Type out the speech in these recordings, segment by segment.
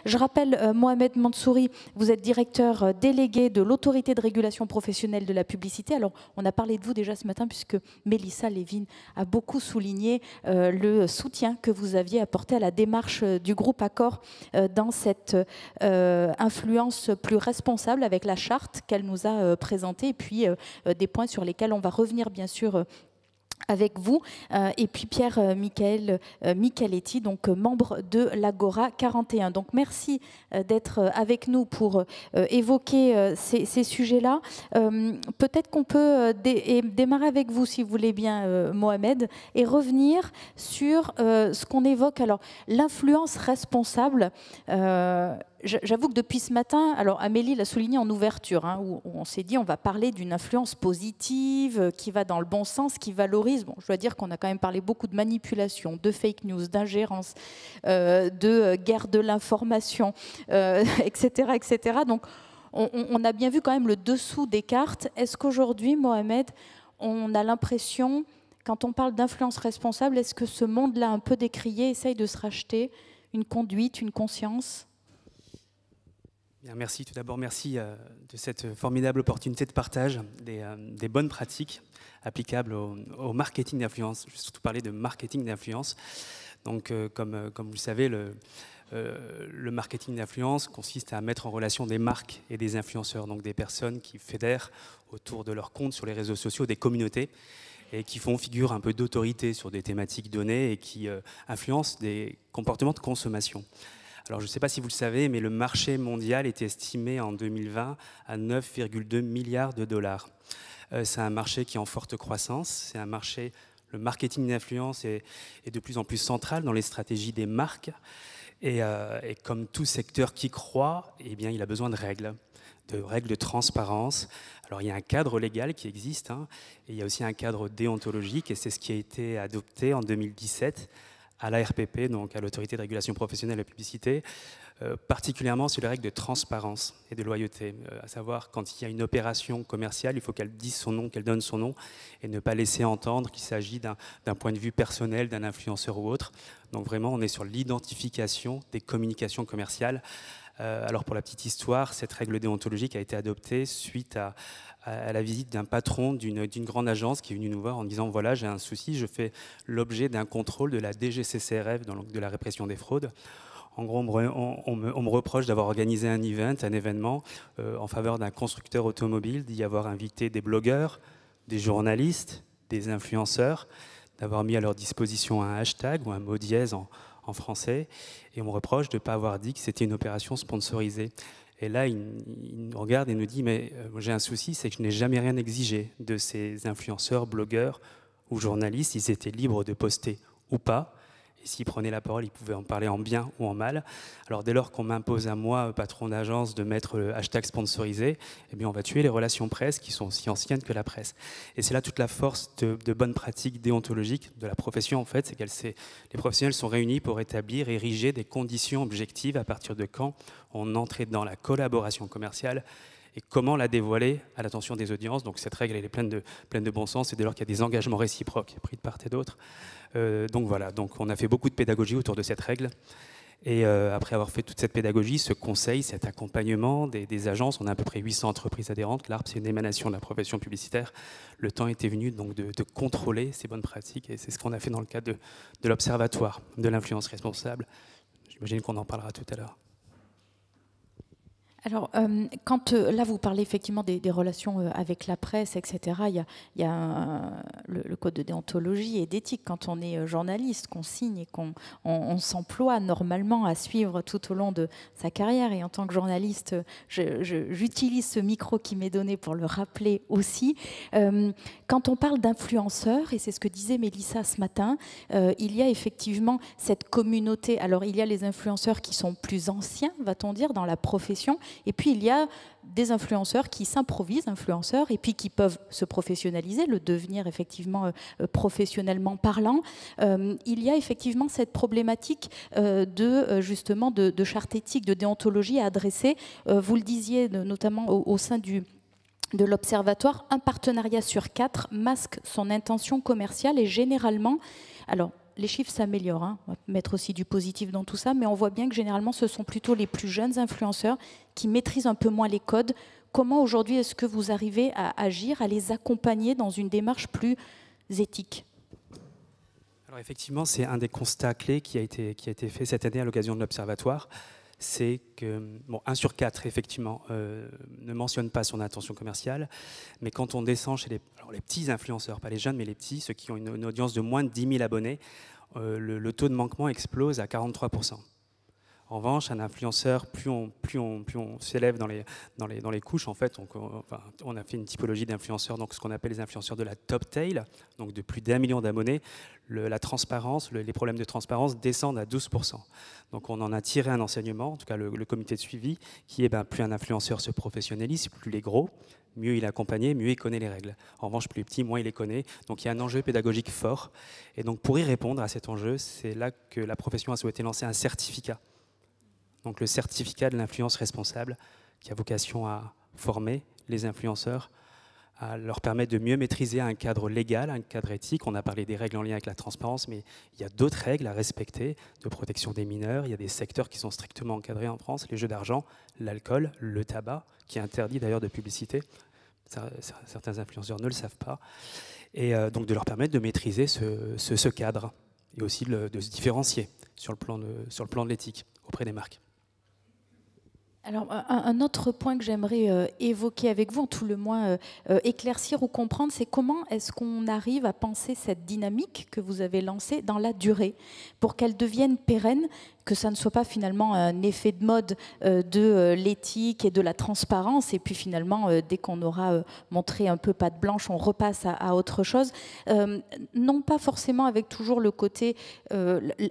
Je rappelle, Mohamed Mansouri, vous êtes directeur délégué de l'autorité de régulation professionnelle de la publicité. Alors, on a parlé de vous déjà ce matin puisque Mélissa Lévin a beaucoup souligné le soutien que vous aviez apporté à la démarche du groupe Accor dans cette influence plus responsable avec la charte qu'elle nous a présentée et puis des points sur lesquels on va revenir bien sûr avec vous, et puis Pierre Micheletti, donc membre de l'Agora 41. Donc merci d'être avec nous pour évoquer ces sujets-là. Peut-être qu'on peut démarrer avec vous, si vous voulez bien, Mohamed, et revenir sur ce qu'on évoque, alors l'influence responsable. J'avoue que depuis ce matin, alors Amélie l'a souligné en ouverture, hein, où on s'est dit on va parler d'une influence positive qui va dans le bon sens, qui valorise. Bon, je dois dire qu'on a quand même parlé beaucoup de manipulation, de fake news, d'ingérence, de guerre de l'information, etc., etc. Donc on a bien vu quand même le dessous des cartes. Est-ce qu'aujourd'hui, Mohamed, on a l'impression, quand on parle d'influence responsable, est-ce que ce monde-là un peu décrié essaye de se racheter une conduite, une conscience ? Bien, merci. Tout d'abord, merci de cette formidable opportunité de partage des bonnes pratiques applicables au marketing d'influence. Je vais surtout parler de marketing d'influence. Donc, comme vous le savez, le marketing d'influence consiste à mettre en relation des marques et des influenceurs, donc des personnes qui fédèrent autour de leur compte sur les réseaux sociaux des communautés et qui font figure un peu d'autorité sur des thématiques données et qui influencent des comportements de consommation. Alors, je ne sais pas si vous le savez, mais le marché mondial est estimé en 2020 à 9,2 milliards de dollars. C'est un marché qui est en forte croissance. C'est un marché, le marketing d'influence est de plus en plus central dans les stratégies des marques. Et comme tout secteur qui croît, eh bien, il a besoin de règles de transparence. Alors, il y a un cadre légal qui existe, hein, et il y a aussi un cadre déontologique, et c'est ce qui a été adopté en 2017 à l'ARPP, donc à l'autorité de régulation professionnelle de la publicité, particulièrement sur les règles de transparence et de loyauté. À savoir, quand il y a une opération commerciale, il faut qu'elle dise son nom, qu'elle donne son nom, et ne pas laisser entendre qu'il s'agit d'un point de vue personnel, d'un influenceur ou autre. Donc vraiment, on est sur l'identification des communications commerciales. Alors pour la petite histoire, cette règle déontologique a été adoptée suite à la visite d'un patron d'une grande agence qui est venu nous voir en disant « Voilà, j'ai un souci, je fais l'objet d'un contrôle de la DGCCRF, de la répression des fraudes. En gros, on me reproche d'avoir organisé un événement en faveur d'un constructeur automobile, d'y avoir invité des blogueurs, des journalistes, des influenceurs, d'avoir mis à leur disposition un hashtag ou un mot dièse en français, et on me reproche de ne pas avoir dit que c'était une opération sponsorisée. » Et là, il nous regarde et nous dit « Mais j'ai un souci, c'est que je n'ai jamais rien exigé de ces influenceurs, blogueurs ou journalistes. Ils étaient libres de poster ou pas. Et s'ils prenaient la parole, ils pouvaient en parler en bien ou en mal. Alors dès lors qu'on m'impose à moi, patron d'agence, de mettre le hashtag sponsorisé, eh bien on va tuer les relations presse qui sont aussi anciennes que la presse. Et c'est là toute la force de bonnes pratiques déontologiques de la profession, en fait, c'est les professionnels sont réunis pour établir, ériger des conditions objectives à partir de quand on entrait dans la collaboration commerciale et comment la dévoiler à l'attention des audiences. Donc cette règle, elle est pleine de bon sens, et dès lors qu'il y a des engagements réciproques pris de part et d'autre. Donc voilà, donc on a fait beaucoup de pédagogie autour de cette règle. Et après avoir fait toute cette pédagogie, ce conseil, cet accompagnement des agences, on a à peu près 800 entreprises adhérentes. L'ARP, c'est une émanation de la profession publicitaire. Le temps était venu donc de contrôler ces bonnes pratiques, et c'est ce qu'on a fait dans le cadre de l'Observatoire de l'influence responsable. J'imagine qu'on en parlera tout à l'heure. Alors, quand là, vous parlez effectivement des relations avec la presse, etc., il y a le code de déontologie et d'éthique quand on est journaliste, qu'on signe et qu'on s'emploie normalement à suivre tout au long de sa carrière. Et en tant que journaliste, j'utilise ce micro qui m'est donné pour le rappeler aussi. Quand on parle d'influenceurs, et c'est ce que disait Mélissa ce matin, il y a effectivement cette communauté. Alors, il y a les influenceurs qui sont plus anciens, va-t-on dire, dans la profession. Et puis, il y a des influenceurs qui s'improvisent influenceurs et puis qui peuvent se professionnaliser, le devenir effectivement professionnellement parlant. Il y a effectivement cette problématique justement de charte éthique, de déontologie à adresser. Vous le disiez notamment au sein de l'Observatoire, un partenariat sur 4 masque son intention commerciale et généralement, alors les chiffres s'améliorent, hein. On va mettre aussi du positif dans tout ça, mais on voit bien que généralement ce sont plutôt les plus jeunes influenceurs qui maîtrisent un peu moins les codes. Comment aujourd'hui est-ce que vous arrivez à agir, à les accompagner dans une démarche plus éthique? Alors effectivement, c'est un des constats clés qui a été fait cette année à l'occasion de l'Observatoire. C'est que, bon, 1 sur 4, effectivement, ne mentionne pas son intention commerciale, mais quand on descend chez les petits influenceurs, pas les jeunes, mais les petits, ceux qui ont une audience de moins de 10 000 abonnés, le taux de manquement explose à 43%. En revanche, un influenceur, plus on s'élève dans les couches, en fait, on a fait une typologie d'influenceurs, donc ce qu'on appelle les influenceurs de la top tail, donc de plus d'1 million d'abonnés. La transparence, les problèmes de transparence descendent à 12%. Donc on en a tiré un enseignement, en tout cas le comité de suivi, qui est plus un influenceur se professionnalise, plus les gros, mieux il est accompagné, mieux il connaît les règles. En revanche, plus les petits, moins il les connaît. Donc il y a un enjeu pédagogique fort. Et donc pour y répondre à cet enjeu, c'est là que la profession a souhaité lancer un certificat. Donc le certificat de l'influence responsable, qui a vocation à former les influenceurs, à leur permettre de mieux maîtriser un cadre légal, un cadre éthique. On a parlé des règles en lien avec la transparence, mais il y a d'autres règles à respecter, de protection des mineurs. Il y a des secteurs qui sont strictement encadrés en France, les jeux d'argent, l'alcool, le tabac, qui est interdit d'ailleurs de publicité. Certains influenceurs ne le savent pas. Et donc de leur permettre de maîtriser ce cadre, et aussi de se différencier sur le plan de l'éthique auprès des marques. Alors, un autre point que j'aimerais évoquer avec vous, en tout le moins éclaircir ou comprendre, c'est comment est-ce qu'on arrive à penser cette dynamique que vous avez lancée dans la durée, pour qu'elle devienne pérenne, que ça ne soit pas finalement un effet de mode de l'éthique et de la transparence, et puis finalement, dès qu'on aura montré un peu patte blanche, on repasse à autre chose. Non pas forcément avec toujours le côté,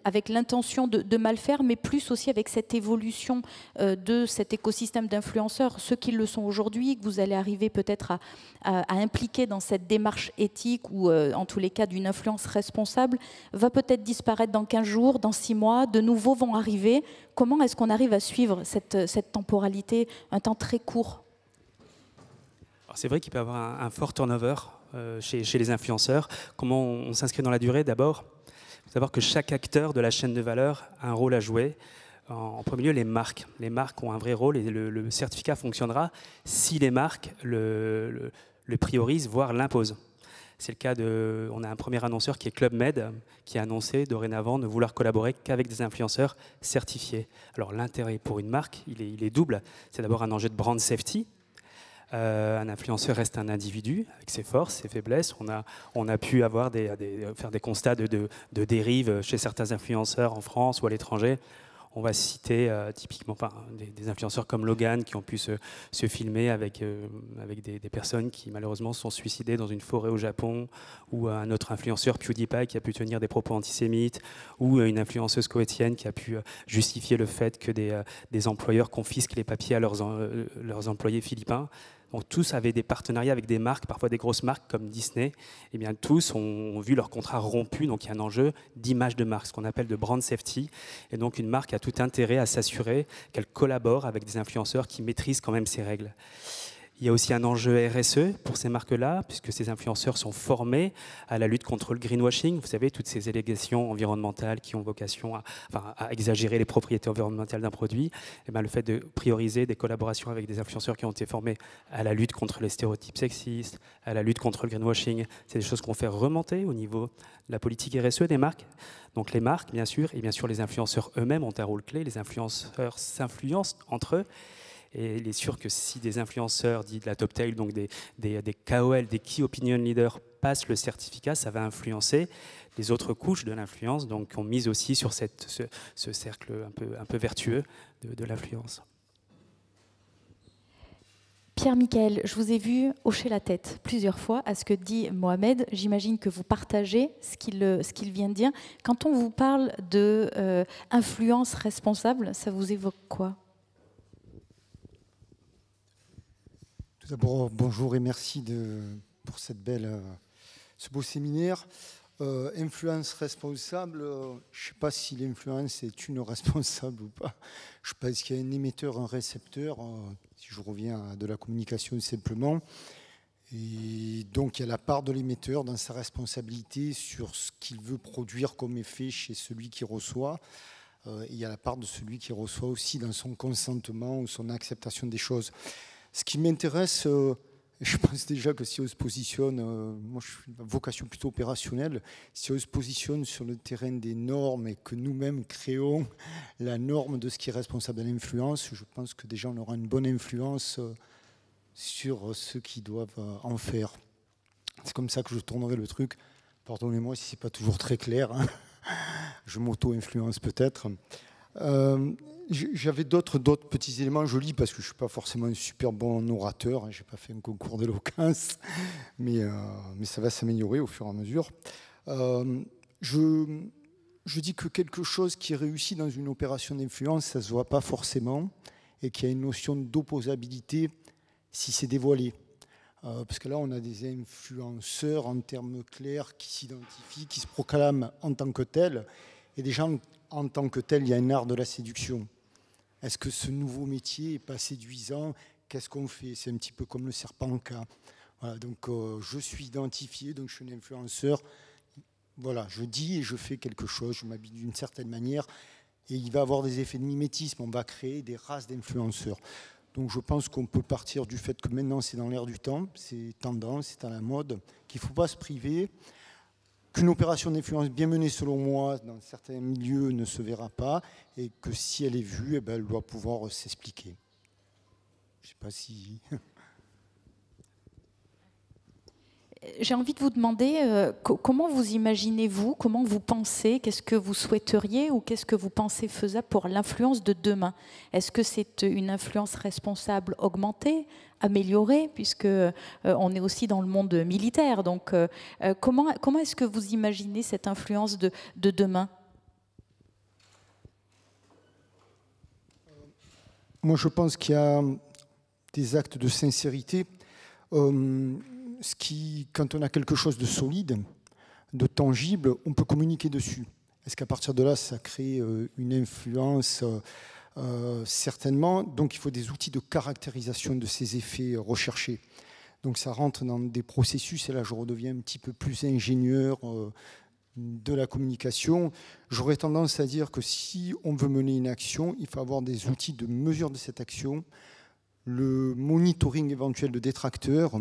avec l'intention de mal faire, mais plus aussi avec cette évolution de cet écosystème d'influenceurs, ceux qui le sont aujourd'hui, que vous allez arriver peut-être à impliquer dans cette démarche éthique ou en tous les cas d'une influence responsable, va peut-être disparaître dans 15 jours, dans 6 mois, de nouveaux vont arriver. Comment est-ce qu'on arrive à suivre cette temporalité, un temps très court? C'est vrai qu'il peut y avoir un fort turnover chez les influenceurs. Comment on s'inscrit dans la durée? D'abord, il faut savoir que chaque acteur de la chaîne de valeur a un rôle à jouer. En premier lieu, les marques. Les marques ont un vrai rôle et le certificat fonctionnera si les marques le priorisent, voire l'imposent. C'est le cas on a un premier annonceur qui est Club Med, qui a annoncé dorénavant ne vouloir collaborer qu'avec des influenceurs certifiés. Alors l'intérêt pour une marque, il est double. C'est d'abord un enjeu de brand safety. Un influenceur reste un individu avec ses forces, ses faiblesses. On a pu faire des constats de dérives chez certains influenceurs en France ou à l'étranger. On va citer typiquement des influenceurs comme Logan qui ont pu se filmer avec des personnes qui malheureusement se sont suicidées dans une forêt au Japon, ou un autre influenceur PewDiePie qui a pu tenir des propos antisémites, ou une influenceuse koweïtienne qui a pu justifier le fait que des employeurs confisquent les papiers à leurs employés philippins. Donc tous avaient des partenariats avec des marques, parfois des grosses marques comme Disney. Et bien tous ont vu leur contrat rompu, donc il y a un enjeu d'image de marque, ce qu'on appelle de brand safety. Et donc une marque a tout intérêt à s'assurer qu'elle collabore avec des influenceurs qui maîtrisent quand même ces règles. Il y a aussi un enjeu RSE pour ces marques-là, puisque ces influenceurs sont formés à la lutte contre le greenwashing. Vous savez, toutes ces allégations environnementales qui ont vocation à exagérer les propriétés environnementales d'un produit. Et bien, le fait de prioriser des collaborations avec des influenceurs qui ont été formés à la lutte contre les stéréotypes sexistes, à la lutte contre le greenwashing, c'est des choses qu'on fait remonter au niveau de la politique RSE des marques. Donc les marques, bien sûr, et bien sûr les influenceurs eux-mêmes ont un rôle clé. Les influenceurs s'influencent entre eux. Et il est sûr que si des influenceurs dits de la top tail, donc des KOL, des Key Opinion Leaders, passent le certificat, ça va influencer les autres couches de l'influence, donc on mise aussi sur ce cercle un peu vertueux de l'influence. Pierre-Michaël, je vous ai vu hocher la tête plusieurs fois à ce que dit Mohamed. J'imagine que vous partagez ce qu'il vient de dire. Quand on vous parle d'influence responsable, ça vous évoque quoi ? D'abord, bonjour et merci pour ce beau séminaire. Influence responsable, je ne sais pas si l'influence est une responsable ou pas. Je pense qu'il y a un émetteur, un récepteur, si je reviens à de la communication simplement. Et donc il y a la part de l'émetteur dans sa responsabilité sur ce qu'il veut produire comme effet chez celui qui reçoit. Il y a la part de celui qui reçoit aussi dans son consentement ou son acceptation des choses. Ce qui m'intéresse, je pense déjà que si on se positionne, moi je suis une vocation plutôt opérationnelle, si on se positionne sur le terrain des normes et que nous-mêmes créons la norme de ce qui est responsable de l'influence, je pense que déjà on aura une bonne influence sur ceux qui doivent en faire. C'est comme ça que je tournerai le truc. Pardonnez-moi si ce n'est pas toujours très clair. Hein. Je m'auto-influence peut-être. J'avais d'autres petits éléments. Je lis parce que je ne suis pas forcément un super bon orateur. Hein. Je n'ai pas fait un concours d'éloquence. Mais ça va s'améliorer au fur et à mesure. Je dis que quelque chose qui réussit dans une opération d'influence, ça ne se voit pas forcément. Et qu'il y a une notion d'opposabilité si c'est dévoilé. Parce que là, on a des influenceurs en termes clairs qui s'identifient, qui se proclament en tant que tels. Et déjà, en tant que tels, il y a un art de la séduction. Est-ce que ce nouveau métier n'est pas séduisant? Qu'est-ce qu'on fait? C'est un petit peu comme le serpent K. Voilà, donc, je suis identifié, donc je suis un influenceur. Voilà, je dis et je fais quelque chose, je m'habille d'une certaine manière. Et il va y avoir des effets de mimétisme. On va créer des races d'influenceurs. Donc je pense qu'on peut partir du fait que maintenant c'est dans l'air du temps, c'est tendance, c'est à la mode, qu'il ne faut pas se priver, qu'une opération d'influence bien menée selon moi dans certains milieux ne se verra pas et que si elle est vue, eh ben, elle doit pouvoir s'expliquer. Je ne sais pas si... J'ai envie de vous demander comment vous imaginez-vous, comment vous pensez, qu'est-ce que vous souhaiteriez ou qu'est-ce que vous pensez faisable pour l'influence de demain? Est-ce que c'est une influence responsable augmentée, améliorée, puisque on est aussi dans le monde militaire. Donc comment est-ce que vous imaginez cette influence de demain? Moi, je pense qu'il y a des actes de sincérité. Quand on a quelque chose de solide, de tangible, on peut communiquer dessus. Est-ce qu'à partir de là, ça crée une influence? Certainement. Donc, il faut des outils de caractérisation de ces effets recherchés. Donc, ça rentre dans des processus, et là, je redeviens un petit peu plus ingénieur de la communication. J'aurais tendance à dire que si on veut mener une action, il faut avoir des outils de mesure de cette action, le monitoring éventuel de détracteurs,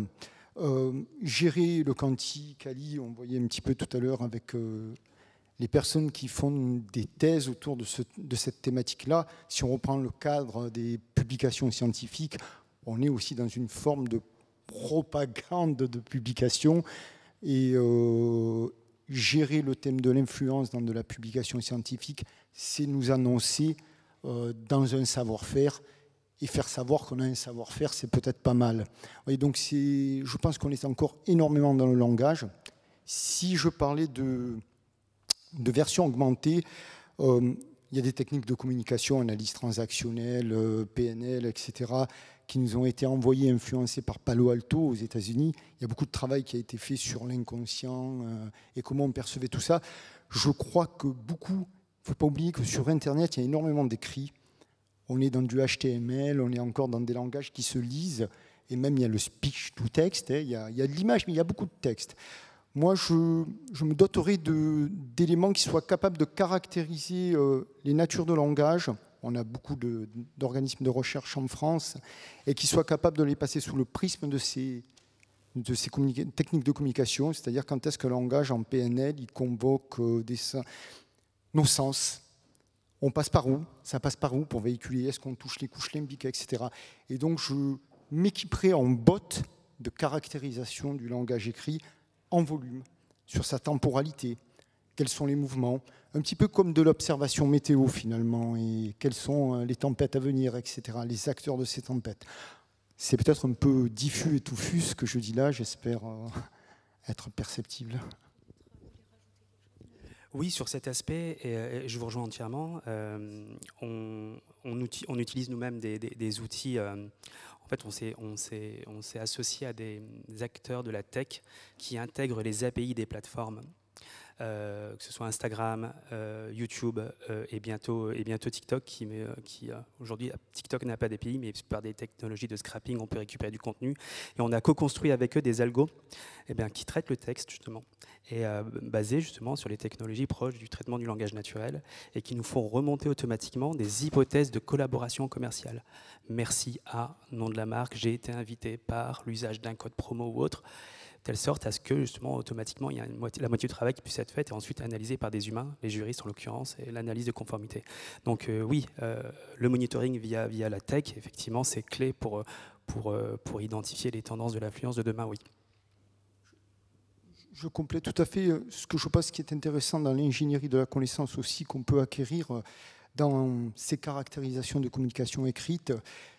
gérer le quanti, quali, on voyait un petit peu tout à l'heure avec les personnes qui font des thèses autour de cette thématique-là. Si on reprend le cadre des publications scientifiques, on est aussi dans une forme de propagande de publication et gérer le thème de l'influence dans de la publication scientifique, c'est nous annoncer dans un savoir-faire. Et faire savoir qu'on a un savoir-faire, c'est peut-être pas mal. Et donc je pense qu'on est encore énormément dans le langage. Si je parlais de version augmentée, il y a des techniques de communication, analyse transactionnelle, PNL, etc., qui nous ont été envoyées, influencées par Palo Alto aux États-Unis. Il y a beaucoup de travail qui a été fait sur l'inconscient et comment on percevait tout ça. Je crois que beaucoup, il ne faut pas oublier que sur Internet, il y a énormément d'écrits. On est dans du HTML, on est encore dans des langages qui se lisent, et même il y a le speech to text, il y a de l'image, mais il y a beaucoup de texte. Moi, je me doterai d'éléments qui soient capables de caractériser les natures de langage. On a beaucoup d'organismes de recherche en France, et qui soient capables de les passer sous le prisme de ces techniques de communication, c'est-à-dire quand est-ce que le langage en PNL, il convoque nos sens. On passe par où? Ça passe par où pour véhiculer? Est-ce qu'on touche les couches limbiques, etc. Et donc, je m'équiperai en bot de caractérisation du langage écrit en volume, sur sa temporalité, quels sont les mouvements, un petit peu comme de l'observation météo finalement, et quelles sont les tempêtes à venir, etc., les acteurs de ces tempêtes. C'est peut-être un peu diffus et touffu ce que je dis là, j'espère être perceptible. Oui, sur cet aspect, et je vous rejoins entièrement. On utilise nous-mêmes des outils. En fait, on s'est associé à des acteurs de la tech qui intègrent les API des plateformes. que ce soit Instagram, YouTube et bientôt TikTok, qui aujourd'hui, TikTok n'a pas d'API, mais par des technologies de scrapping, on peut récupérer du contenu. Et on a co-construit avec eux des algos qui traitent le texte, justement, et basés justement sur les technologies proches du traitement du langage naturel, et qui nous font remonter automatiquement des hypothèses de collaboration commerciale. Merci à nom de la marque, j'ai été invité par l'usage d'un code promo ou autre, telle sorte à ce que justement automatiquement il y a la moitié du travail qui puisse être faite et ensuite analysé par des humains, les juristes en l'occurrence, et l'analyse de conformité. Donc oui, le monitoring via la tech, effectivement, c'est clé pour identifier les tendances de l'influence de demain, oui. Je complète tout à fait ce que je pense qui est intéressant dans l'ingénierie de la connaissance aussi qu'on peut acquérir dans ces caractérisations de communication écrite,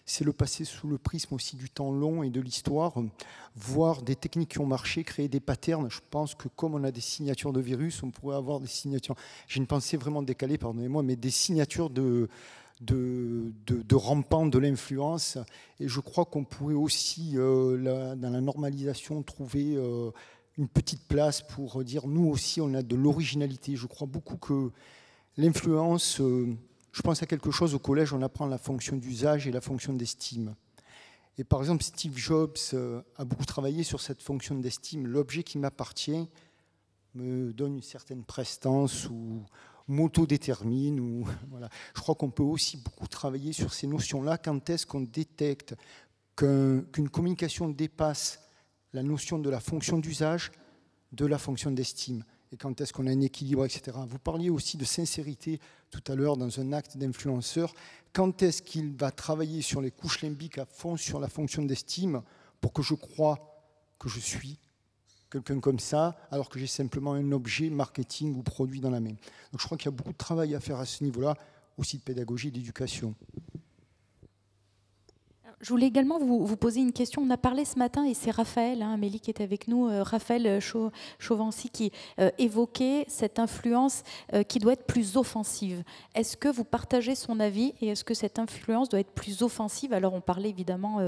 c'est le passer sous le prisme aussi du temps long et de l'histoire, voir des techniques qui ont marché, créer des patterns. Je pense que comme on a des signatures de virus, on pourrait avoir des signatures, j'ai une pensée vraiment décalée, pardonnez-moi, mais des signatures de rampant de l'influence. Et je crois qu'on pourrait aussi, dans la normalisation, trouver une petite place pour dire nous aussi on a de l'originalité. Je crois beaucoup que l'influence, je pense à quelque chose au collège, on apprend la fonction d'usage et la fonction d'estime. Et par exemple, Steve Jobs a beaucoup travaillé sur cette fonction d'estime. L'objet qui m'appartient me donne une certaine prestance ou m'autodétermine. Ou, voilà. Je crois qu'on peut aussi beaucoup travailler sur ces notions-là. Quand est-ce qu'on détecte qu'une communication dépasse la notion de la fonction d'usage, de la fonction d'estime, et quand est-ce qu'on a un équilibre, etc. Vous parliez aussi de sincérité tout à l'heure dans un acte d'influenceur. Quand est-ce qu'il va travailler sur les couches limbiques à fond sur la fonction d'estime pour que je croie que je suis quelqu'un comme ça, alors que j'ai simplement un objet marketing ou produit dans la main. Donc je crois qu'il y a beaucoup de travail à faire à ce niveau-là, aussi de pédagogie et d'éducation. Je voulais également vous poser une question. On a parlé ce matin, et c'est Raphaël, Amélie qui est avec nous, Raphaël Chauvency, qui évoquait cette influence qui doit être plus offensive. Est-ce que vous partagez son avis et est-ce que cette influence doit être plus offensive? Alors on parlait évidemment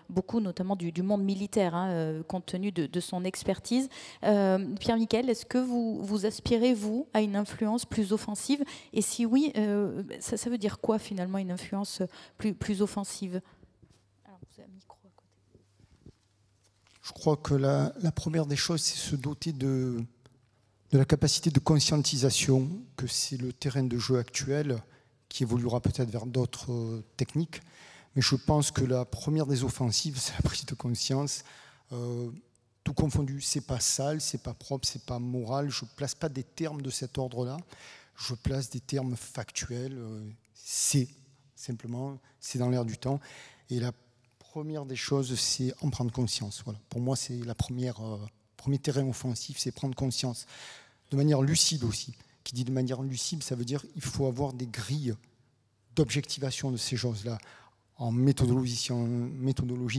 beaucoup notamment du monde militaire, compte tenu de son expertise. Pierre-Michel, est-ce que vous aspirez, vous, à une influence plus offensive? Et si oui, ça veut dire quoi finalement une influence plus offensive? Je crois que la première des choses, c'est se doter de la capacité de conscientisation, que c'est le terrain de jeu actuel, qui évoluera peut-être vers d'autres techniques. Mais je pense que la première des offensives, c'est la prise de conscience. Tout confondu, c'est pas sale, c'est pas propre, c'est pas moral. Je ne place pas des termes de cet ordre-là. Je place des termes factuels. C'est simplement, c'est dans l'air du temps. Et la première des choses, c'est en prendre conscience. Voilà. Pour moi, c'est la premier terrain offensif, c'est prendre conscience. De manière lucide aussi. Qui dit de manière lucide, ça veut dire qu'il faut avoir des grilles d'objectivation de ces choses-là. En méthodologie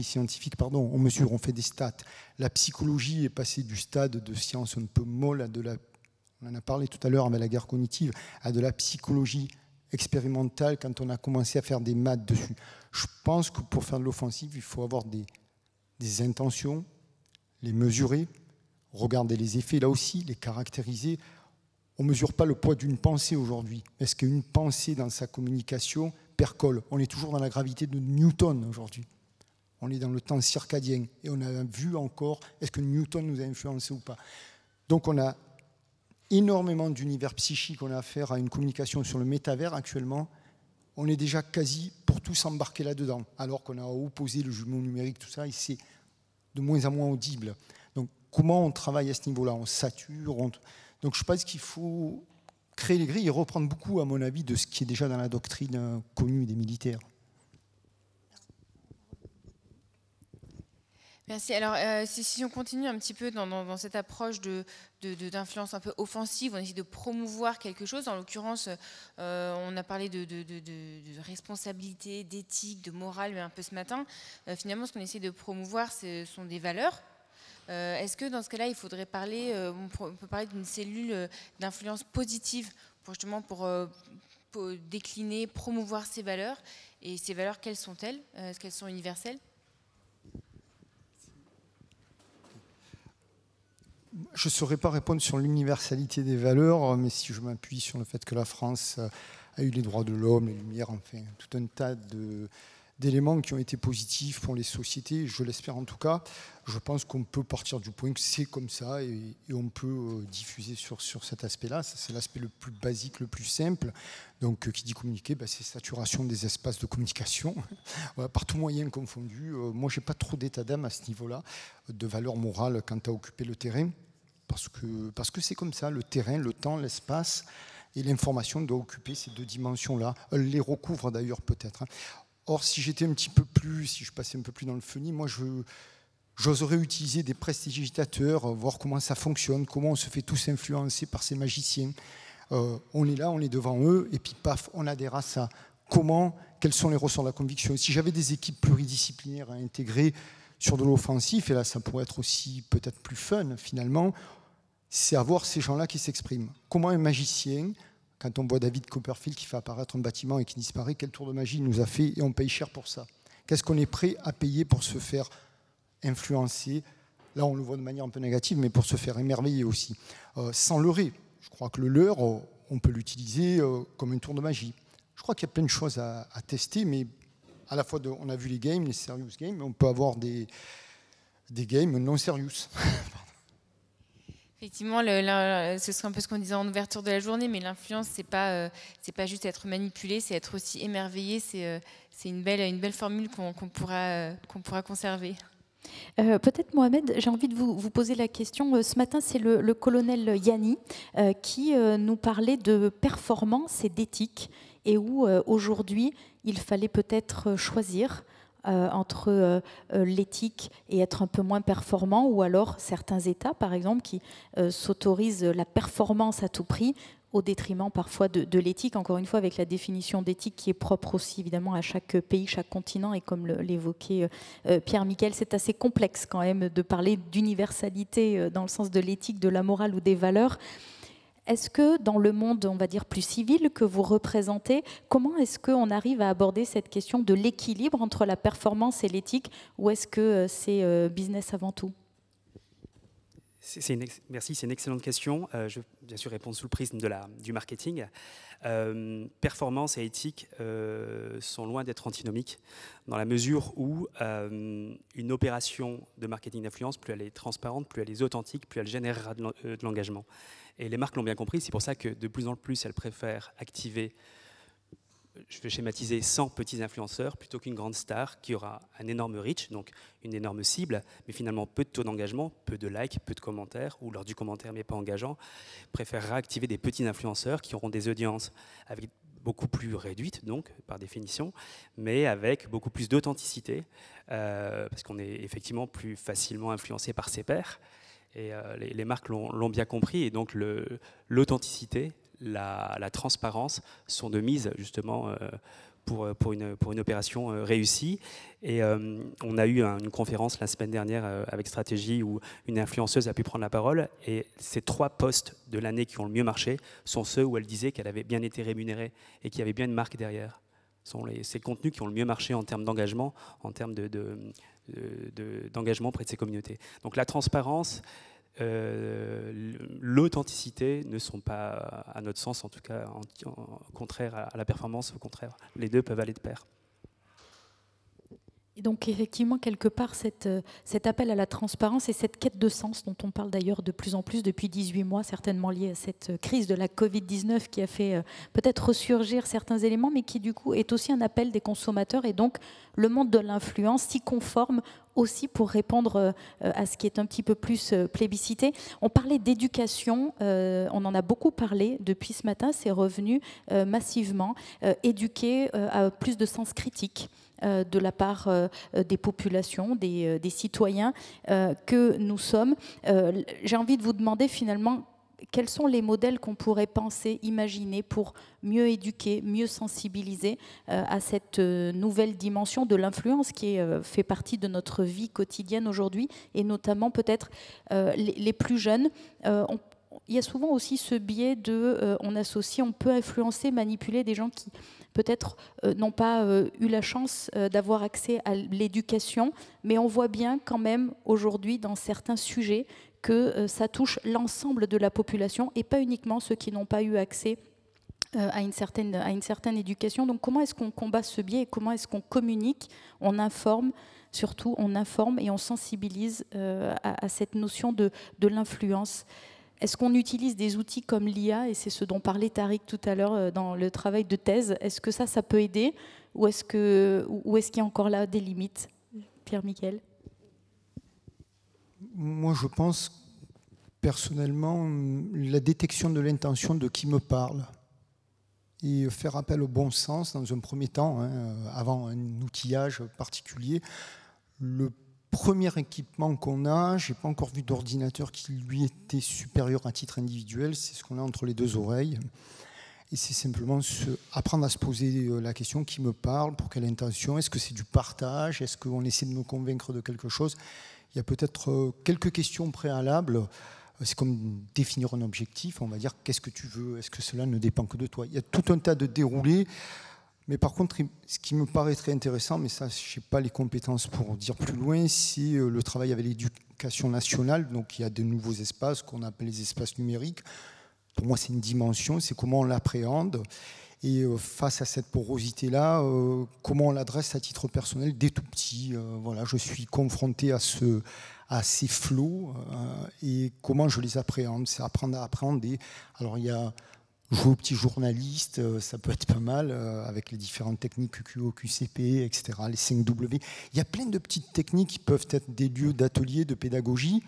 scientifique, on mesure, on fait des stats. La psychologie est passée du stade de science un peu molle à on en a parlé tout à l'heure avec la guerre cognitive, à de la psychologie expérimentale quand on a commencé à faire des maths dessus. Je pense que pour faire de l'offensive, il faut avoir des intentions, les mesurer, regarder les effets, là aussi, les caractériser. On ne mesure pas le poids d'une pensée aujourd'hui. Est-ce qu'une pensée dans sa communication percole? On est toujours dans la gravité de Newton aujourd'hui. On est dans le temps circadien. Et on a vu encore, est-ce que Newton nous a influencé ou pas? Donc on a énormément d'univers psychiques, on a affaire à une communication sur le métavers actuellement. On est déjà quasi pour tous embarquer là-dedans, alors qu'on a opposé le jumeau numérique, tout ça, et c'est de moins en moins audible. Donc comment on travaille à ce niveau-là? On sature, Donc je pense qu'il faut créer les grilles et reprendre beaucoup, à mon avis, de ce qui est déjà dans la doctrine connue des militaires. Merci. Alors, si on continue un petit peu dans cette approche d'influence un peu offensive, on essaie de promouvoir quelque chose. En l'occurrence, on a parlé de responsabilité, d'éthique, de morale un peu ce matin. Finalement, ce qu'on essaie de promouvoir, ce sont des valeurs. Est-ce que dans ce cas-là, il faudrait parler, on peut parler d'une cellule d'influence positive pour décliner, promouvoir ces valeurs? Et ces valeurs, quelles sont-elles? Est-ce qu'elles sont universelles? Je ne saurais pas répondre sur l'universalité des valeurs, mais si je m'appuie sur le fait que la France a eu les droits de l'homme, les Lumières, enfin, tout un tas d'éléments qui ont été positifs pour les sociétés, je l'espère en tout cas, je pense qu'on peut partir du point que c'est comme ça et on peut diffuser sur cet aspect-là. C'est l'aspect le plus basique, le plus simple. Donc, qui dit communiquer, c'est saturation des espaces de communication, voilà, par tout moyen confondu. Moi, je n'ai pas trop d'état d'âme à ce niveau-là, de valeur morale quant à occuper le terrain, parce que c'est comme ça, le terrain, le temps, l'espace et l'information doit occuper ces deux dimensions-là. Elle les recouvre d'ailleurs peut-être. Or, si j'étais un petit peu plus, si je passais un peu plus dans le funny, moi, j'oserais utiliser des prestidigitateurs, voir comment ça fonctionne, comment on se fait tous influencer par ces magiciens. On est là, on est devant eux, et puis paf, on adhère à ça. Quels sont les ressorts de la conviction? Si j'avais des équipes pluridisciplinaires à intégrer sur de l'offensif, et là, ça pourrait être aussi peut-être plus fun, finalement, c'est avoir ces gens-là qui s'expriment. Comment un magicien, quand on voit David Copperfield qui fait apparaître un bâtiment et qui disparaît, quel tour de magie il nous a fait et on paye cher pour ça? Qu'est-ce qu'on est prêt à payer pour se faire influencer? Là, on le voit de manière un peu négative, mais pour se faire émerveiller aussi. Sans leurrer. Je crois que le leurre, on peut l'utiliser comme un tour de magie. Je crois qu'il y a plein de choses à tester, mais à la fois, on a vu les games, les serious games, mais on peut avoir des games non serious. Effectivement, ce serait un peu ce qu'on disait en ouverture de la journée, mais l'influence, c'est pas juste être manipulé, c'est être aussi émerveillé. C'est une belle formule qu'on pourra conserver. Peut-être Mohamed, j'ai envie de vous poser la question. Ce matin, c'est le colonel Yanni qui nous parlait de performance et d'éthique, et où aujourd'hui, il fallait peut-être choisir entre l'éthique et être un peu moins performant, ou alors certains États, par exemple, qui s'autorisent la performance à tout prix au détriment parfois de l'éthique, encore une fois avec la définition d'éthique qui est propre aussi évidemment à chaque pays, chaque continent, et comme l'évoquait Pierre-Michel, c'est assez complexe quand même de parler d'universalité dans le sens de l'éthique, de la morale ou des valeurs. Est-ce que dans le monde, on va dire, plus civil que vous représentez, comment est-ce qu'on arrive à aborder cette question de l'équilibre entre la performance et l'éthique, ou est-ce que c'est business avant tout? Merci, c'est une excellente question. Je vais bien sûr répondre sous le prisme du marketing. Performance et éthique sont loin d'être antinomiques, dans la mesure où une opération de marketing d'influence, plus elle est transparente, plus elle est authentique, plus elle générera de l'engagement. Et les marques l'ont bien compris, c'est pour ça que de plus en plus, elles préfèrent activer, je vais schématiser, 100 petits influenceurs plutôt qu'une grande star qui aura un énorme reach, donc une énorme cible, mais finalement peu de taux d'engagement, peu de likes, peu de commentaires, ou lors du commentaire mais pas engageant, préférera activer des petits influenceurs qui auront des audiences avec beaucoup plus réduites, donc par définition, mais avec beaucoup plus d'authenticité, parce qu'on est effectivement plus facilement influencé par ses pairs, et les marques l'ont bien compris, et donc l'authenticité, la transparence sont de mise justement pour une opération réussie. Et on a eu une conférence la semaine dernière avec Stratégie où une influenceuse a pu prendre la parole, et ces 3 posts de l'année qui ont le mieux marché sont ceux où elle disait qu'elle avait bien été rémunérée et qu'il y avait bien une marque derrière. Ce sont ces contenus qui ont le mieux marché en termes d'engagement, en termes d'engagement auprès de ces communautés. Donc la transparence, l'authenticité ne sont pas, à notre sens en tout cas, contraires à la performance. Au contraire, les deux peuvent aller de pair. Et donc effectivement, quelque part, cet appel à la transparence et cette quête de sens dont on parle d'ailleurs de plus en plus depuis 18 mois, certainement liée à cette crise de la Covid-19 qui a fait peut-être ressurgir certains éléments, mais qui du coup est aussi un appel des consommateurs, et donc le monde de l'influence s'y conforme aussi pour répondre à ce qui est un petit peu plus plébiscité. On parlait d'éducation, on en a beaucoup parlé depuis ce matin, c'est revenu massivement, éduquer à plus de sens critique de la part des populations, des citoyens que nous sommes. J'ai envie de vous demander finalement quels sont les modèles qu'on pourrait penser, imaginer pour mieux éduquer, mieux sensibiliser à cette nouvelle dimension de l'influence qui fait partie de notre vie quotidienne aujourd'hui, et notamment peut-être les plus jeunes. Il y a souvent aussi ce biais on peut influencer, manipuler des gens qui peut-être n'ont pas eu la chance d'avoir accès à l'éducation, mais on voit bien quand même aujourd'hui dans certains sujets que ça touche l'ensemble de la population et pas uniquement ceux qui n'ont pas eu accès à une certaine éducation. Donc comment est-ce qu'on combat ce biais et comment est-ce qu'on communique, on informe, surtout on informe et on sensibilise à cette notion de l'influence. Est-ce qu'on utilise des outils comme l'IA, et c'est ce dont parlait Tariq tout à l'heure dans le travail de thèse, est-ce que ça peut aider ou est-ce qu'il y a encore là des limites? Pierre-Michel? Moi je pense personnellement la détection de l'intention de qui me parle et faire appel au bon sens dans un premier temps, avant un outillage particulier. Le premier équipement qu'on a, je n'ai pas encore vu d'ordinateur qui lui était supérieur à titre individuel, c'est ce qu'on a entre les deux oreilles. Et c'est simplement apprendre à se poser la question qui me parle, pour quelle intention, est-ce que c'est du partage, est-ce qu'on essaie de me convaincre de quelque chose. Il y a peut-être quelques questions préalables. C'est comme définir un objectif, on va dire qu'est-ce que tu veux, est-ce que cela ne dépend que de toi. Il y a tout un tas de déroulés, mais par contre, ce qui me paraît très intéressant, mais ça, je n'ai pas les compétences pour dire plus loin, c'est le travail avec l'éducation nationale. Donc il y a de nouveaux espaces qu'on appelle les espaces numériques. Pour moi, c'est une dimension, c'est comment on l'appréhende. Et face à cette porosité-là, comment on l'adresse à titre personnel dès tout petit. Voilà, je suis confronté à ces flots et comment je les appréhende. C'est apprendre à appréhender. Alors il y a jouer au petit journaliste, ça peut être pas mal avec les différentes techniques QO, QCP, etc., les 5W. Il y a plein de petites techniques qui peuvent être des lieux d'atelier, de pédagogie,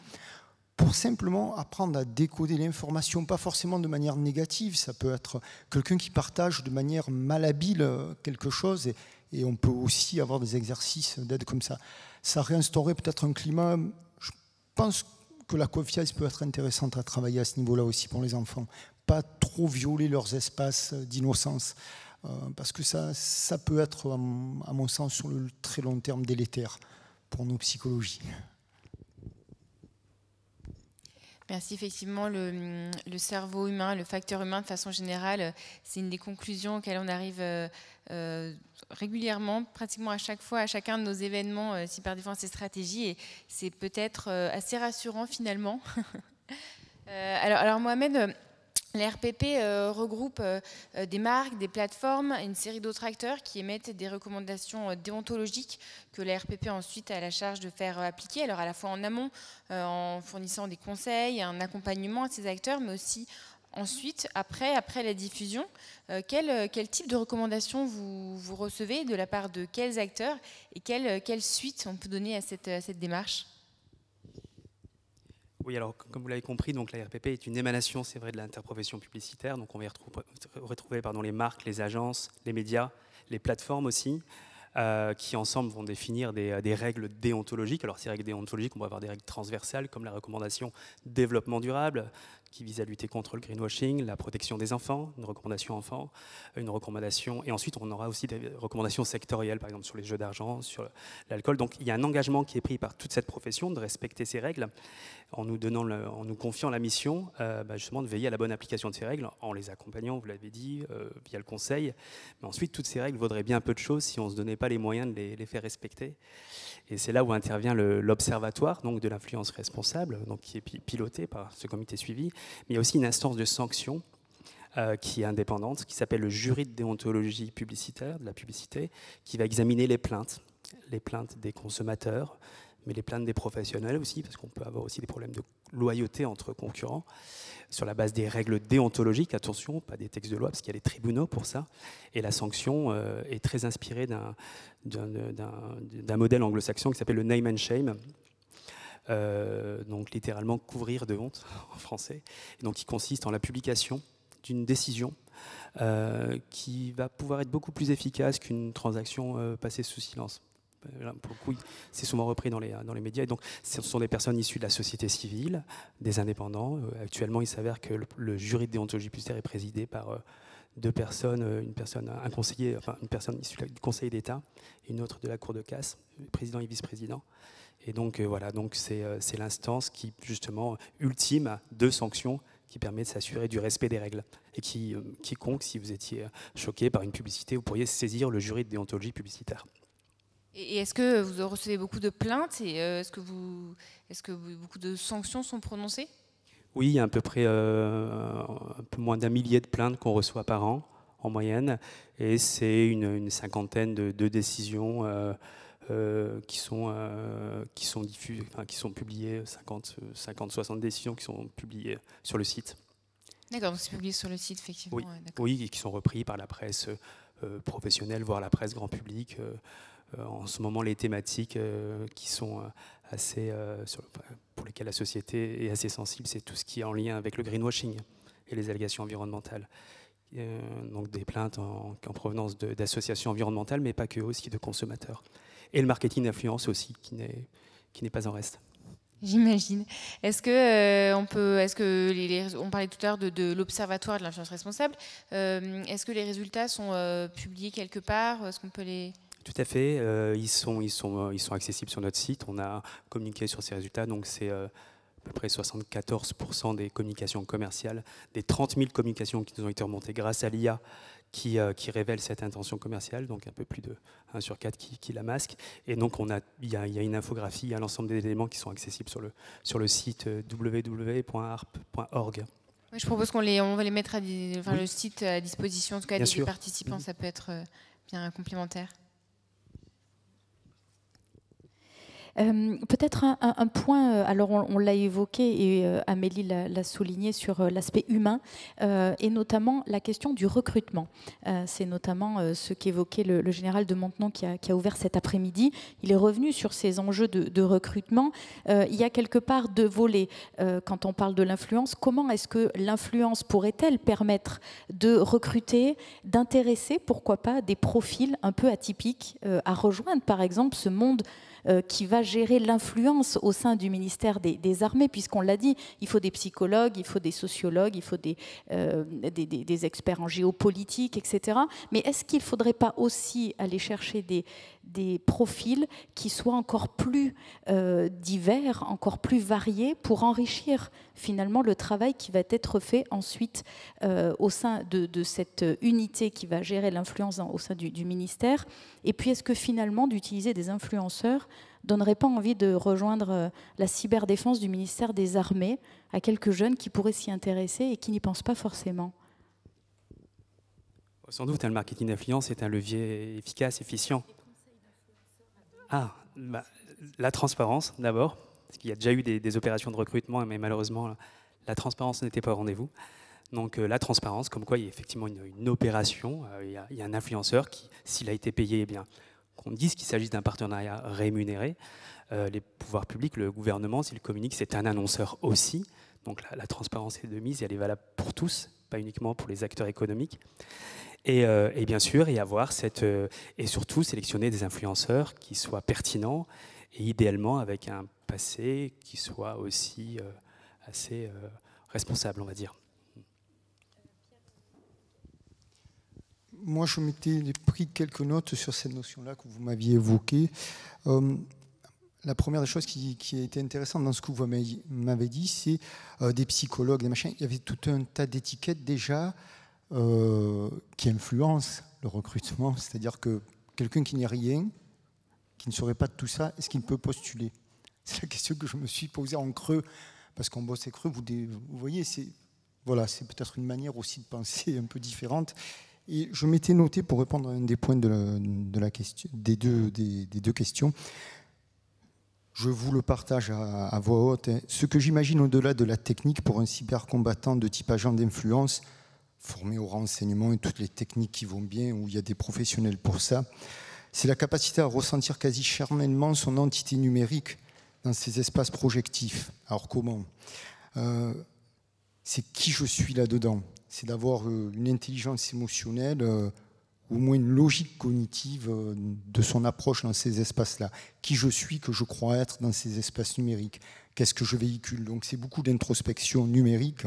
pour simplement apprendre à décoder l'information, pas forcément de manière négative. Ça peut être quelqu'un qui partage de manière malhabile quelque chose, et on peut aussi avoir des exercices d'aide comme ça. Ça réinstaurer peut-être un climat. Je pense que la confiance peut être intéressante à travailler à ce niveau-là aussi pour les enfants. Pas trop violer leurs espaces d'innocence, parce que ça peut être, à mon sens, sur le très long terme, délétère pour nos psychologies. Merci. Effectivement, le cerveau humain, le facteur humain de façon générale, c'est une des conclusions auxquelles on arrive régulièrement, pratiquement à chaque fois, à chacun de nos événements cyberdéfense et stratégie, et c'est peut-être assez rassurant finalement. Alors Mohamed, les RPP regroupent des marques, des plateformes, une série d'autres acteurs qui émettent des recommandations déontologiques que la RPP ensuite a la charge de faire appliquer, alors à la fois en amont, en fournissant des conseils, un accompagnement à ces acteurs, mais aussi ensuite, après la diffusion. Quel type de recommandations vous recevez, de la part de quels acteurs, et quelle suite on peut donner à cette démarche ? Oui, alors comme vous l'avez compris, donc la RPP est une émanation, c'est vrai, de l'interprofession publicitaire. Donc on va y retrouver les marques, les agences, les médias, les plateformes aussi, qui ensemble vont définir des règles déontologiques. Alors ces règles déontologiques, on va avoir des règles transversales comme la recommandation développement durable, qui vise à lutter contre le greenwashing, la protection des enfants, une recommandation enfants, une recommandation, et ensuite on aura aussi des recommandations sectorielles, par exemple sur les jeux d'argent, sur l'alcool. Donc il y a un engagement qui est pris par toute cette profession de respecter ces règles, en nous confiant la mission justement de veiller à la bonne application de ces règles, en les accompagnant, vous l'avez dit, via le conseil. Mais ensuite, toutes ces règles vaudraient bien peu de choses si on ne se donnait pas les moyens de les faire respecter. Et c'est là où intervient l'observatoire donc de l'influence responsable, donc qui est piloté par ce comité suivi. Mais il y a aussi une instance de sanction qui est indépendante, qui s'appelle le jury de déontologie publicitaire, de la publicité, qui va examiner les plaintes des consommateurs, mais les plaintes des professionnels aussi, parce qu'on peut avoir aussi des problèmes de loyauté entre concurrents, sur la base des règles déontologiques, attention, pas des textes de loi, parce qu'il y a des tribunaux pour ça, et la sanction est très inspirée d'un modèle anglo-saxon qui s'appelle le name and shame, donc littéralement couvrir de honte en français, et donc qui consiste en la publication d'une décision qui va pouvoir être beaucoup plus efficace qu'une transaction passée sous silence. Pour le coup, c'est souvent repris dans les médias. Et donc, ce sont des personnes issues de la société civile, des indépendants. Actuellement, il s'avère que le jury de déontologie publicitaire est présidé par deux personnes, un conseiller, enfin une personne issue du Conseil d'État et une autre de la Cour de casse, président et vice-président. Et donc voilà, donc c'est l'instance qui justement ultime de sanctions qui permet de s'assurer du respect des règles. Et quiconque, si vous étiez choqué par une publicité, vous pourriez saisir le jury de déontologie publicitaire. Et est-ce que vous recevez beaucoup de plaintes et est-ce que beaucoup de sanctions sont prononcées? Oui, il y a à peu près un peu moins d'1 millier de plaintes qu'on reçoit par an en moyenne, et c'est une cinquantaine de décisions qui sont diffusées, enfin, qui sont publiées, 50-60 décisions qui sont publiées sur le site. D'accord, donc c'est publié sur le site, effectivement. Oui, Ouais, oui, et qui sont repris par la presse professionnelle, voire la presse grand public. En ce moment, les thématiques qui sont pour lesquelles la société est assez sensible, c'est tout ce qui est en lien avec le greenwashing et les allégations environnementales. Donc des plaintes en provenance d'associations environnementales, mais pas que, aussi de consommateurs. Et le marketing d'influence aussi, qui n'est pas en reste. J'imagine. Est-ce que on parlait tout à l'heure de l'Observatoire de l'influence responsable. Est-ce que les résultats sont publiés quelque part? Est-ce qu'on peut les... Tout à fait. Ils sont accessibles sur notre site. On a communiqué sur ces résultats. Donc c'est à peu près 74% des communications commerciales, des 30 000 communications qui nous ont été remontées grâce à l'IA qui révèle cette intention commerciale, donc un peu plus de 1 sur 4 qui la masque. Et donc il y a une infographie, il y a l'ensemble des éléments qui sont accessibles sur le site www.arp.org. Oui, je propose on va les mettre le site à disposition, en tout cas des participants, ça peut être bien complémentaire. Peut-être un point, alors on l'a évoqué et Amélie l'a souligné sur l'aspect humain et notamment la question du recrutement. C'est notamment ce qu'évoquait le général de Maintenon qui a ouvert cet après-midi. Il est revenu sur ces enjeux de recrutement. Il y a quelque part deux volets quand on parle de l'influence. Comment est-ce que l'influence pourrait-elle permettre de recruter, d'intéresser, pourquoi pas, des profils un peu atypiques à rejoindre par exemple ce monde qui va gérer l'influence au sein du ministère des Armées, puisqu'on l'a dit, il faut des psychologues, il faut des sociologues, il faut des experts en géopolitique, etc. Mais est-ce qu'il ne faudrait pas aussi aller chercher des profils qui soient encore plus divers, encore plus variés, pour enrichir finalement le travail qui va être fait ensuite au sein de cette unité qui va gérer l'influence au sein du ministère? Et puis est-ce que finalement d'utiliser des influenceurs donnerait pas envie de rejoindre la cyberdéfense du ministère des Armées à quelques jeunes qui pourraient s'y intéresser et qui n'y pensent pas forcément? Sans doute, le marketing d'influence est un levier efficace, efficient. La transparence, d'abord, parce qu'il y a déjà eu des opérations de recrutement, mais malheureusement, la transparence n'était pas au rendez-vous. Donc la transparence, comme quoi il y a effectivement une opération, il y a un influenceur qui, s'il a été payé, eh bien, qu'on dise qu'il s'agit d'un partenariat rémunéré. Les pouvoirs publics, le gouvernement, s'il communique, c'est un annonceur aussi. Donc la transparence est de mise et elle est valable pour tous, pas uniquement pour les acteurs économiques. Et bien sûr, et surtout sélectionner des influenceurs qui soient pertinents et idéalement avec un passé qui soit aussi assez responsable, on va dire. Moi, je m'étais pris quelques notes sur cette notion-là que vous m'aviez évoquée. La première des choses qui a été intéressante dans ce que vous m'avez dit, c'est des psychologues, des machins. Il y avait tout un tas d'étiquettes déjà qui influencent le recrutement. C'est-à-dire que quelqu'un qui n'est rien, qui ne saurait pas de tout ça, est-ce qu'il peut postuler? C'est la question que je me suis posée en creux, parce qu'en bosse et creux, vous voyez, c'est peut-être une manière aussi de penser un peu différente. Et je m'étais noté, pour répondre à un des points de la question, des deux questions, je vous le partage à voix haute. Ce que j'imagine au-delà de la technique pour un cybercombattant de type agent d'influence, formé au renseignement et toutes les techniques qui vont bien, où il y a des professionnels pour ça, c'est la capacité à ressentir quasi charnellement son entité numérique dans ces espaces projectifs. Alors comment ? C'est qui je suis là-dedans. C'est d'avoir une intelligence émotionnelle, ou au moins une logique cognitive de son approche dans ces espaces-là. Qui je suis, que je crois être dans ces espaces numériques. Qu'est-ce que je véhicule? Donc c'est beaucoup d'introspection numérique.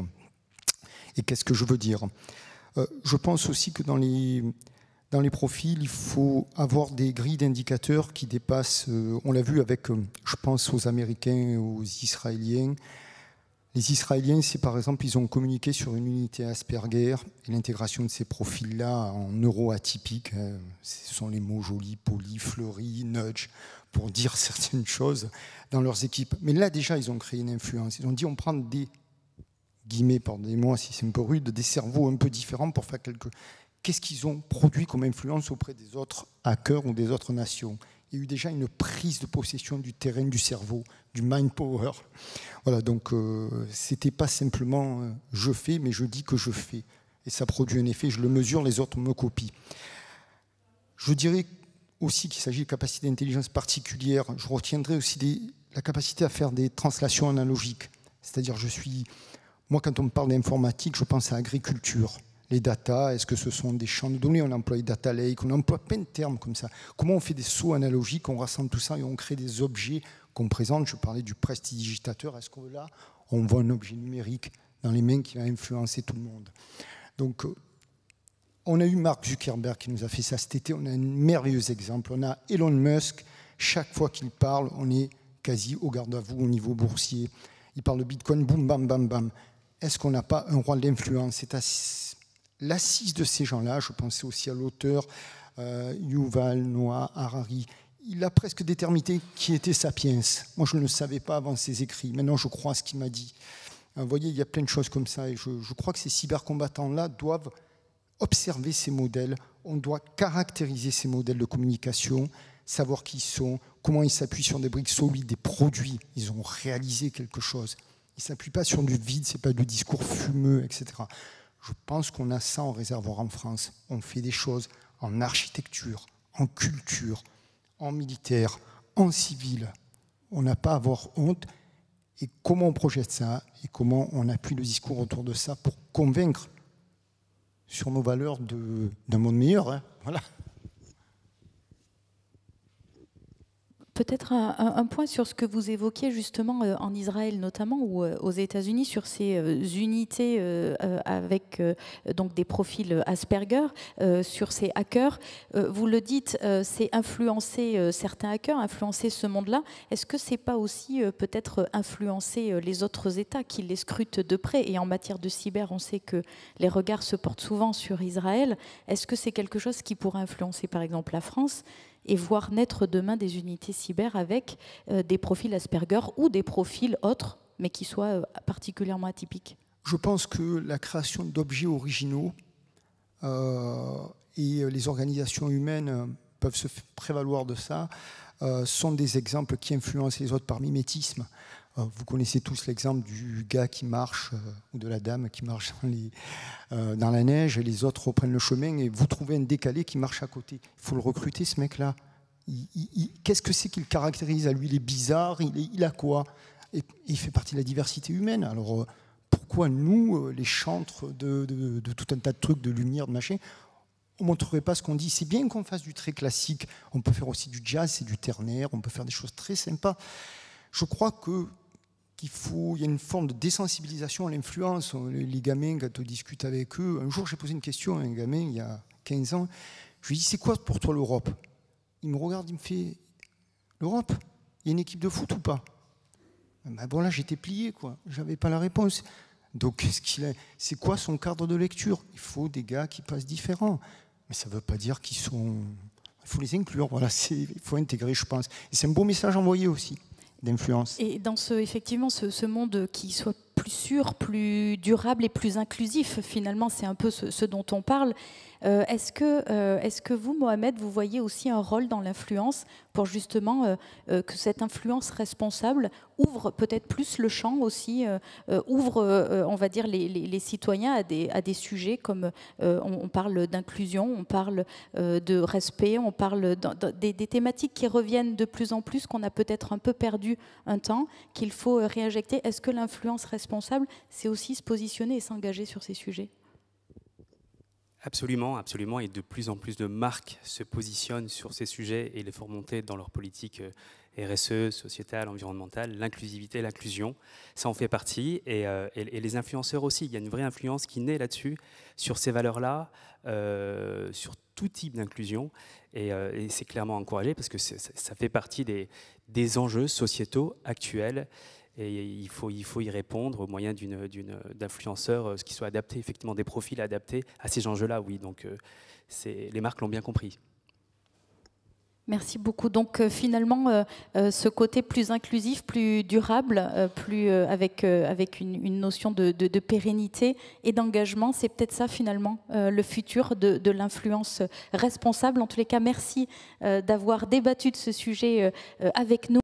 Et qu'est-ce que je veux dire? Je pense aussi que dans les profils, il faut avoir des grilles d'indicateurs qui dépassent, on l'a vu avec, je pense aux Américains et aux Israéliens, Les Israéliens, c'est par exemple, ils ont communiqué sur une unité Asperger et l'intégration de ces profils-là en neuroatypiques. Ce sont les mots jolis, polis, fleuris, nudge, pour dire certaines choses dans leurs équipes. Mais là, déjà, ils ont créé une influence. Ils ont dit, on prend des guillemets, pardonnez-moi si c'est un peu rude, des cerveaux un peu différents pour faire quelque... Qu'est-ce qu'ils ont produit comme influence auprès des autres hackers ou des autres nations? Il y a eu déjà une prise de possession du terrain du cerveau, du mind power. Voilà, donc c'était pas simplement je fais, mais je dis que je fais. Et ça produit un effet, je le mesure, les autres me copient. Je dirais aussi qu'il s'agit de capacités d'intelligence particulières. Je retiendrai aussi la capacité à faire des translations analogiques. C'est-à-dire, moi, quand on me parle d'informatique, je pense à agriculture. Les data, est-ce que ce sont des champs de données? On emploie data lake, on emploie plein de termes comme ça. Comment on fait des sauts analogiques, on rassemble tout ça et on crée des objets qu'on présente? Je parlais du prestidigitateur. Est-ce que là, on voit un objet numérique dans les mains qui va influencer tout le monde? Donc, on a eu Mark Zuckerberg qui nous a fait ça cet été. On a un merveilleux exemple. On a Elon Musk. Chaque fois qu'il parle, on est quasi au garde à vous au niveau boursier. Il parle de Bitcoin, boum, bam, bam, bam. Est-ce qu'on n'a pas un rôle d'influence? C'est l'assise de ces gens-là. Je pensais aussi à l'auteur Yuval Noah Harari. Il a presque déterminé qui était Sapiens. Moi, je ne le savais pas avant ses écrits. Maintenant, je crois à ce qu'il m'a dit. Vous voyez, il y a plein de choses comme ça. Et je crois que ces cybercombattants-là doivent observer ces modèles. On doit caractériser ces modèles de communication, savoir qui ils sont, comment ils s'appuient sur des briques solides, des produits. Ils ont réalisé quelque chose. Ils ne s'appuient pas sur du vide, ce n'est pas du discours fumeux, etc. Je pense qu'on a ça en réservoir en France. On fait des choses en architecture, en culture, en militaire, en civil. On n'a pas à avoir honte. Et comment on projette ça et comment on appuie le discours autour de ça pour convaincre sur nos valeurs d'un monde meilleur. Hein. Voilà. Peut-être un point sur ce que vous évoquiez justement en Israël notamment ou aux États-Unis sur ces unités avec donc des profils Asperger, sur ces hackers. Vous le dites, c'est influencer certains hackers, influencer ce monde-là. Est-ce que c'est pas aussi peut-être influencer les autres États qui les scrutent de près? Et en matière de cyber, on sait que les regards se portent souvent sur Israël. Est-ce que c'est quelque chose qui pourrait influencer par exemple la France et voir naître demain des unités cyber avec des profils Asperger ou des profils autres, mais qui soient particulièrement atypiques? Je pense que la création d'objets originaux et les organisations humaines peuvent se prévaloir de ça, sont des exemples qui influencent les autres par mimétisme. Vous connaissez tous l'exemple du gars qui marche, ou de la dame qui marche dans la neige, et les autres reprennent le chemin, et vous trouvez un décalé qui marche à côté. Il faut le recruter, ce mec-là. Qu'est-ce que c'est qu'il caractérise à lui? Il est bizarre, il a quoi? Et il fait partie de la diversité humaine. Alors, pourquoi nous, les chantres de tout un tas de trucs, de lumière, de machin, on ne montrerait pas ce qu'on dit? C'est bien qu'on fasse du très classique. On peut faire aussi du jazz, c'est du ternaire, on peut faire des choses très sympas. Je crois qu'il y a une forme de désensibilisation à l'influence. Les gamins, quand on discute avec eux, un jour j'ai posé une question à un gamin, il y a 15 ans, je lui ai dit, c'est quoi pour toi l'Europe? Il me regarde, il me fait, l'Europe, il y a une équipe de foot ou pas? Ben bon, là j'étais plié, quoi. J'avais pas la réponse. Donc c'est quoi son cadre de lecture? Il faut des gars qui passent différents. Mais ça ne veut pas dire qu'ils sont... Il faut les inclure, voilà, il faut intégrer, je pense. Et c'est un beau message envoyé aussi, d'influence. Et dans effectivement ce monde qui soit plus sûr, plus durable et plus inclusif, finalement, c'est un peu ce dont on parle. Est-ce que vous, Mohamed, vous voyez aussi un rôle dans l'influence pour justement que cette influence responsable ouvre peut-être plus le champ aussi, ouvre, on va dire, les citoyens à des sujets comme on parle d'inclusion, on parle de respect, on parle des thématiques qui reviennent de plus en plus, qu'on a peut-être un peu perdu un temps, qu'il faut réinjecter. Est-ce que l'influence responsable, c'est aussi se positionner et s'engager sur ces sujets ? Absolument, absolument. Et de plus en plus de marques se positionnent sur ces sujets et les font monter dans leur politique RSE, sociétale, environnementale, l'inclusivité, l'inclusion. Ça en fait partie. Et les influenceurs aussi. Il y a une vraie influence qui naît là-dessus, sur ces valeurs-là, sur tout type d'inclusion. Et c'est clairement encouragé parce que ça fait partie des enjeux sociétaux actuels. Et il faut y répondre au moyen d'influenceurs, ce qui soit adapté, effectivement des profils adaptés à ces enjeux-là, oui. Donc les marques l'ont bien compris. Merci beaucoup. Donc finalement, ce côté plus inclusif, plus durable, avec une notion de pérennité et d'engagement, c'est peut-être ça finalement le futur de l'influence responsable. En tous les cas, merci d'avoir débattu de ce sujet avec nous.